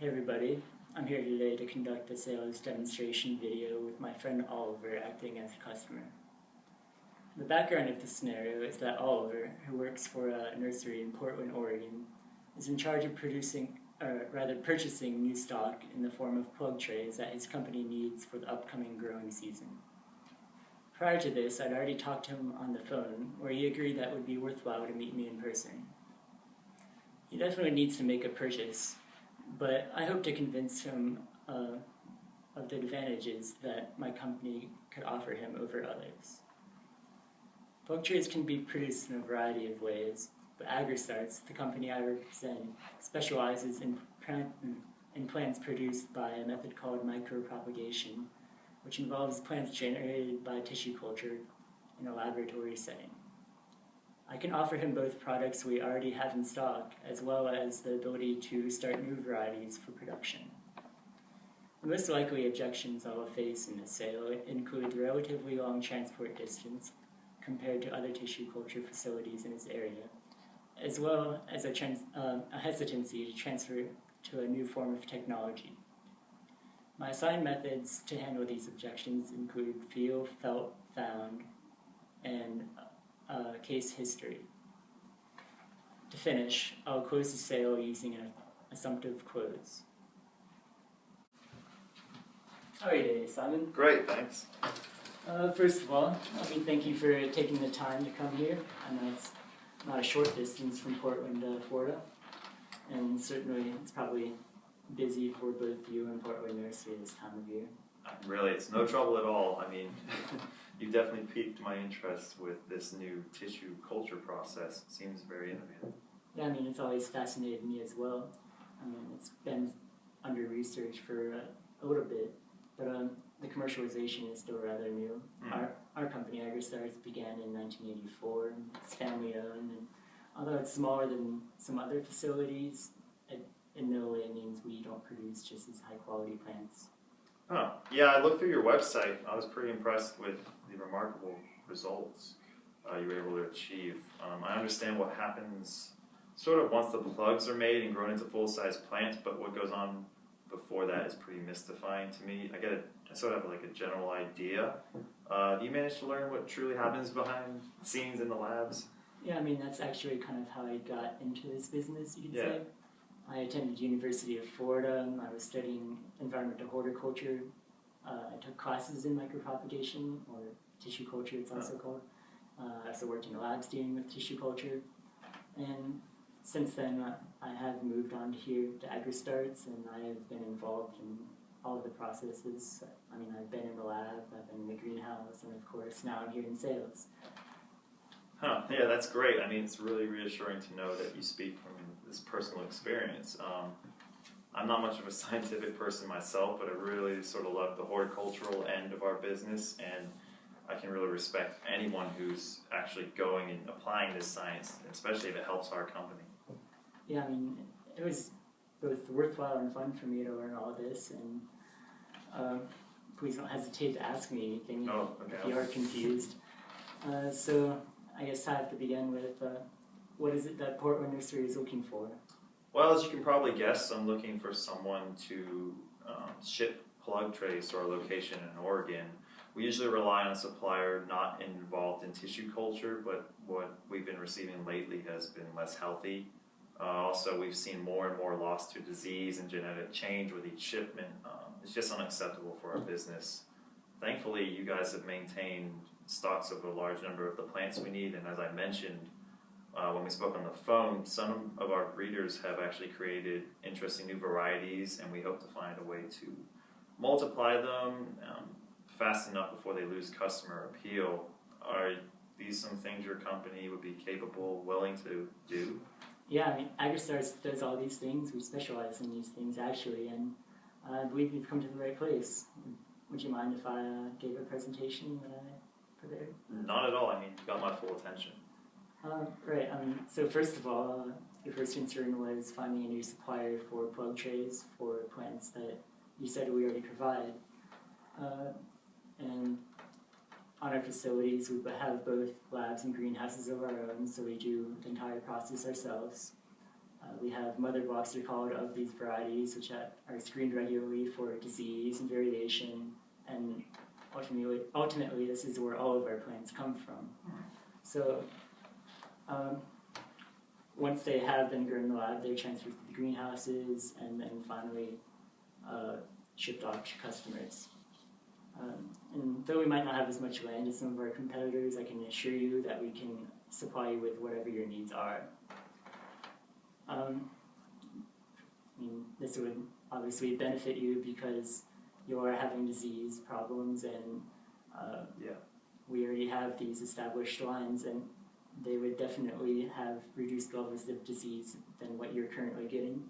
Hey everybody, I'm here today to conduct a sales demonstration video with my friend Oliver acting as a customer. The background of this scenario is that Oliver, who works for a nursery in Portland, Oregon, is in charge of purchasing new stock in the form of plug trays that his company needs for the upcoming growing season. Prior to this, I'd already talked to him on the phone, where he agreed that it would be worthwhile to meet me in person. He definitely needs to make a purchase, but I hope to convince him of the advantages that my company could offer him over others. Plug trays can be produced in a variety of ways, but AgriStarts, the company I represent, specializes in plants produced by a method called micropropagation, which involves plants generated by tissue culture in a laboratory setting. I can offer him both products we already have in stock, as well as the ability to start new varieties for production. The most likely objections I will face in this sale include the relatively long transport distance compared to other tissue culture facilities in this area, as well as a hesitancy to transfer to a new form of technology. My assigned methods to handle these objections include feel, felt, found, and case history. To finish, I'll close the sale using an assumptive close. How are you today, Simon? Great, thanks. First of all, let me thank you for taking the time to come here. I know it's not a short distance from Portland, Florida, and certainly it's probably busy for both you and Portland Nursery this time of year. Really, it's no trouble at all. I mean, you definitely piqued my interest with this new tissue culture process. It seems very innovative. Yeah, I mean, it's always fascinated me as well. I mean, it's been under research for a little bit, but the commercialization is still rather new. Our company, AgriStarts, began in 1984, and it's family-owned, and although it's smaller than some other facilities, it in no way means we don't produce just as high-quality plants. Oh, yeah, I looked through your website. I was pretty impressed with the remarkable results you were able to achieve. I understand what happens sort of once the plugs are made and grown into full-size plants, but what goes on before that is pretty mystifying to me. I sort of have like a general idea. Do you manage to learn what truly happens behind the scenes in the labs? Yeah, I mean, that's actually kind of how I got into this business, you could say. I attended University of Florida. I was studying environmental horticulture. I took classes in micropropagation, or tissue culture it's also called. I also worked in labs dealing with tissue culture. And since then, I have moved on here to AgriStarts, and I have been involved in all of the processes. I mean, I've been in the lab, I've been in the greenhouse, and of course, now I'm here in sales. Yeah, that's great. I mean, it's really reassuring to know that you speak from this personal experience. I'm not much of a scientific person myself, but I really sort of love the horticultural end of our business, and I can really respect anyone who's actually going and applying this science, especially if it helps our company. Yeah, I mean, it was both worthwhile and fun for me to learn all this, and please don't hesitate to ask me anything if you are confused. So I guess I have to begin with, what is it that Portland Nursery is looking for? Well, as you can probably guess, I'm looking for someone to ship plug trays to our location in Oregon. We usually rely on a supplier not involved in tissue culture, but what we've been receiving lately has been less healthy. Also, we've seen more and more loss to disease and genetic change with each shipment. It's just unacceptable for our business. Thankfully, you guys have maintained stocks of a large number of the plants we need, and as I mentioned when we spoke on the phone, some of our breeders have actually created interesting new varieties, and we hope to find a way to multiply them fast enough before they lose customer appeal. Are these some things your company would be capable, willing to do? Yeah, I mean, AgriStarts does all these things. We specialize in these things, actually, and I believe you've come to the right place. Would you mind if I gave a presentation that I prepared? Not at all. I mean, you got my full attention. Right. So first of all, your first concern was finding a new supplier for plug trays for plants that you said we already provide. And on our facilities, we have both labs and greenhouses of our own, so we do the entire process ourselves. We have mother blocks, they're called, of these varieties, which are screened regularly for disease and variation, and ultimately this is where all of our plants come from. So once they have been grown in the lab, they're transferred to the greenhouses and then finally shipped off to customers. And though we might not have as much land as some of our competitors, I can assure you that we can supply you with whatever your needs are. I mean, this would obviously benefit you because you are having disease problems, and we already have these established lines, and they would definitely have reduced levels of disease than what you're currently getting.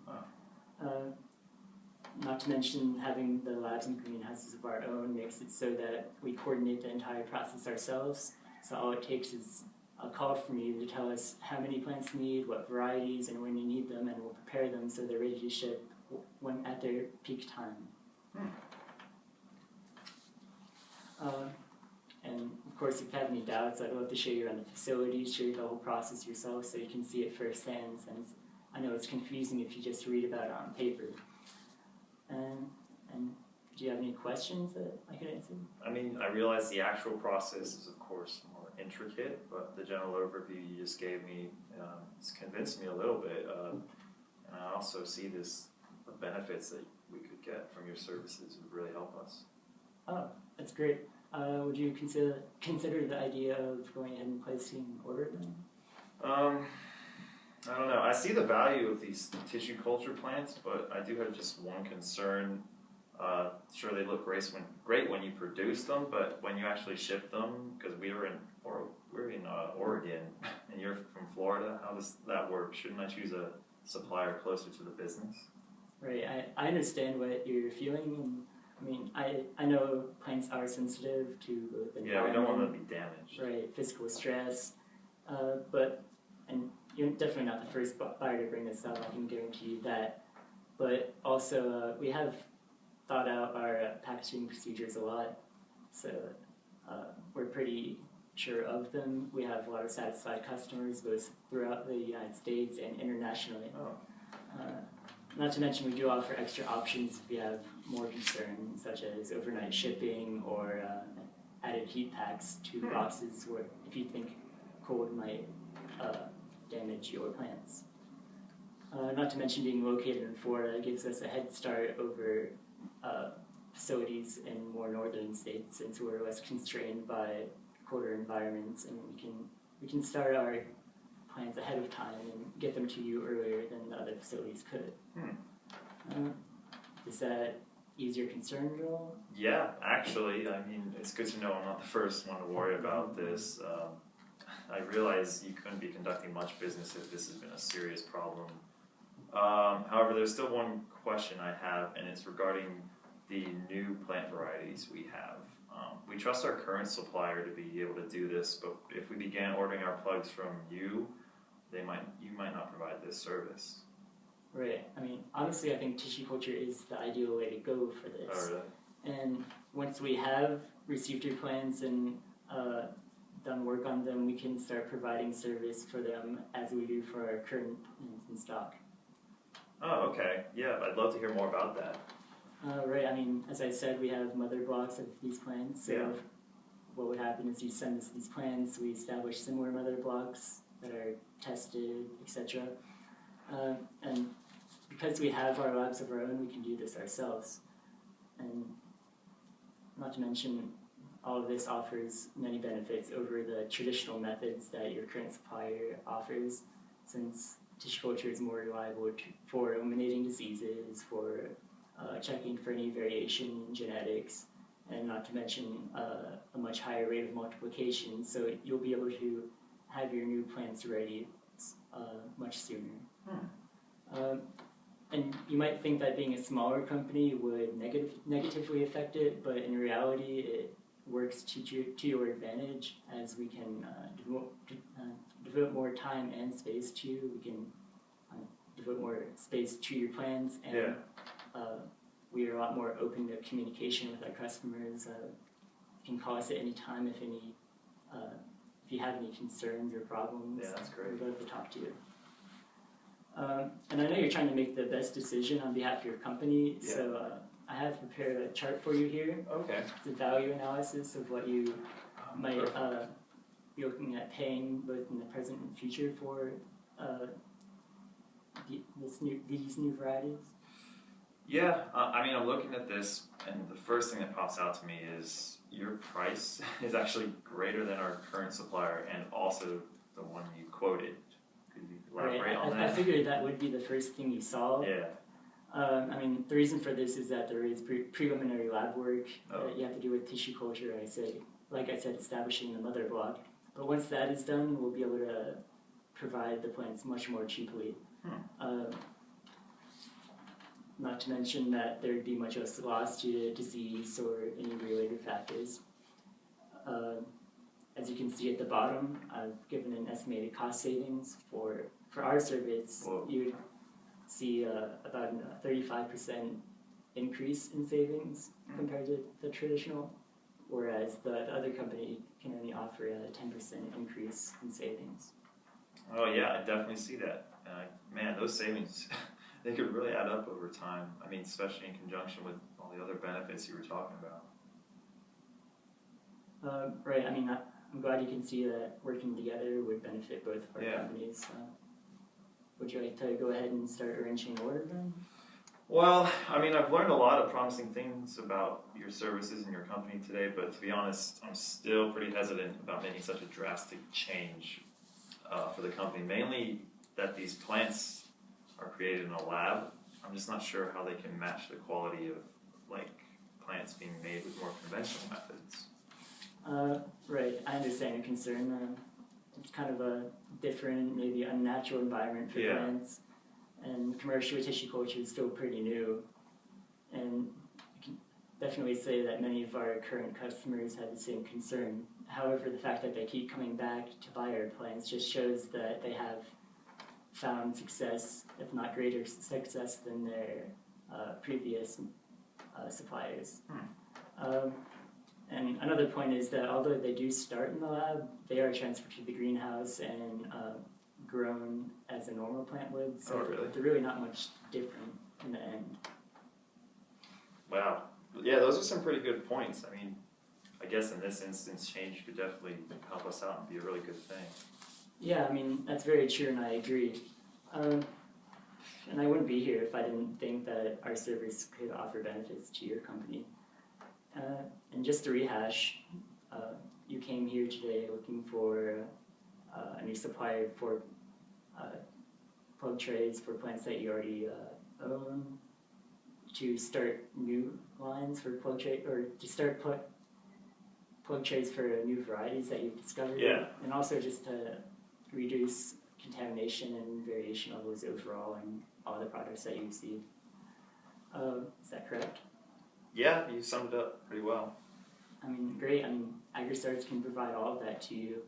Not to mention having the labs and greenhouses of our own makes it so that we coordinate the entire process ourselves. So all it takes is a call from you to tell us how many plants you need, what varieties, and when you need them, and we'll prepare them so they're ready to ship when at their peak time. And of course, if you have any doubts, I'd love to show you around the facilities, show you the whole process yourself so you can see it firsthand, since I know it's confusing if you just read about it on paper. And do you have any questions that I could answer? I mean, I realize the actual process is, of course, more intricate, but the general overview you just gave me has convinced me a little bit. And I also see the benefits that we could get from your services would really help us. Oh, that's great. Would you consider the idea of going ahead and placing an order then? I don't know. I see the value of these tissue culture plants, but I do have just one concern. Sure, they look great when you produce them, but when you actually ship them, because we're in Oregon and you're from Florida, how does that work? Shouldn't I choose a supplier closer to the business? Right. I understand what you're feeling, and I mean, I know plants are sensitive to both environment. Yeah, we don't want them to be damaged. Right, physical stress, and you're definitely not the first buyer to bring this up, I can guarantee you that. But also, we have thought out our packaging procedures a lot, so we're pretty sure of them. We have a lot of satisfied customers both throughout the United States and internationally. Not to mention, we do offer extra options if you have more concern, such as overnight shipping or added heat packs to boxes where if you think cold might damage your plants. Not to mention being located in Florida gives us a head start over facilities in more northern states, since we're less constrained by colder environments, and we can start our plans ahead of time and get them to you earlier than the other facilities could. Does that ease your concern at all? Yeah, actually, I mean, it's good to know I'm not the first one to worry about this. I realize you couldn't be conducting much business if this has been a serious problem. However, there's still one question I have, and it's regarding the new plant varieties we have. We trust our current supplier to be able to do this, but if we began ordering our plugs from you, you might not provide this service. Right. I mean, honestly, I think tissue culture is the ideal way to go for this. Oh, really? And once we have received your plans and done work on them, we can start providing service for them as we do for our current plants in stock. Oh, okay. Yeah, I'd love to hear more about that. Right. I mean, as I said, we have mother blocks of these plants. So what would happen is you send us these plants, we establish similar mother blocks that are tested, etc. And because we have our labs of our own, we can do this ourselves. And not to mention, all of this offers many benefits over the traditional methods that your current supplier offers, since tissue culture is more reliable for eliminating diseases, for checking for any variation in genetics, and not to mention a much higher rate of multiplication, so you'll be able to have your new plants ready much sooner. And you might think that being a smaller company would negatively affect it, but in reality it works to your advantage, as we can devote more time and space to you. We can devote more space to your plans, and we are a lot more open to communication with our customers. You can call us at any time if you have any concerns or problems. Yeah, that's great. We'd love to talk to you. And I know you're trying to make the best decision on behalf of your company, Yeah. so I have prepared a chart for you here. Okay. It's a value analysis of what you might Perfect. be looking at paying both in the present and future for these new varieties. Yeah, I mean, I'm looking at this, and the first thing that pops out to me is your price is actually greater than our current supplier, and also the one you quoted. Could you elaborate on I that? figured that would be the first thing you saw. Yeah. I mean, the reason for this is that there is preliminary lab work Oh. that you have to do with tissue culture. Like I said, establishing the mother block. But once that is done, we'll be able to provide the plants much more cheaply. Not to mention that there would be much less loss due to disease or any related factors. As you can see at the bottom, I've given an estimated cost savings for our service. Whoa. You would see about a 35% increase in savings compared to the traditional, whereas the other company can only offer a 10% increase in savings. Oh yeah, I definitely see that. Man, those savings, they could really add up over time. I mean, especially in conjunction with all the other benefits you were talking about. Right, I mean, I'm glad you can see that working together would benefit both of our Yeah. companies. Would you like to go ahead and start arranging an order then? Well, I mean, I've learned a lot of promising things about your services and your company today, but to be honest, I'm still pretty hesitant about making such a drastic change for the company. Mainly that these plants are created in a lab. I'm just not sure how they can match the quality of like plants being made with more conventional methods. Right, I understand your concern. It's kind of a different, maybe unnatural environment for Yeah. plants, and commercial tissue culture is still pretty new. And I can definitely say that many of our current customers have the same concern. However, the fact that they keep coming back to buy our plants just shows that they have found success, if not greater success, than their previous suppliers. And another point is that although they do start in the lab, they are transferred to the greenhouse and grown as a normal plant would. So Oh, really? they're really not much different in the end. Wow. Yeah, those are some pretty good points. I mean, I guess in this instance, change could definitely help us out and be a really good thing. Yeah, I mean, that's very true, and I agree. And I wouldn't be here if I didn't think that our service could offer benefits to your company. And just to rehash, you came here today looking for a new supplier for plug trays for plants that you already own, to start new lines for plug tray, or to start plug trays for new varieties that you've discovered. Yeah. And also just to reduce contamination and variation levels overall in all the products that you receive. Is that correct? Yeah, you summed it up pretty well. I mean, great. I mean, AgriStarts can provide all of that to you.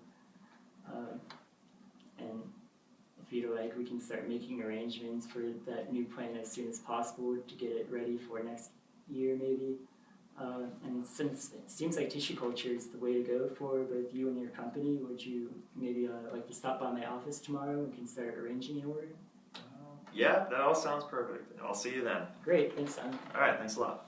And if you'd like, we can start making arrangements for that new plant as soon as possible to get it ready for next year, maybe. And since it seems like tissue culture is the way to go for both you and your company, would you maybe like to stop by my office tomorrow and can start arranging an order? Yeah, that all sounds perfect. I'll see you then. Great, thanks, Simon. All right, thanks a lot.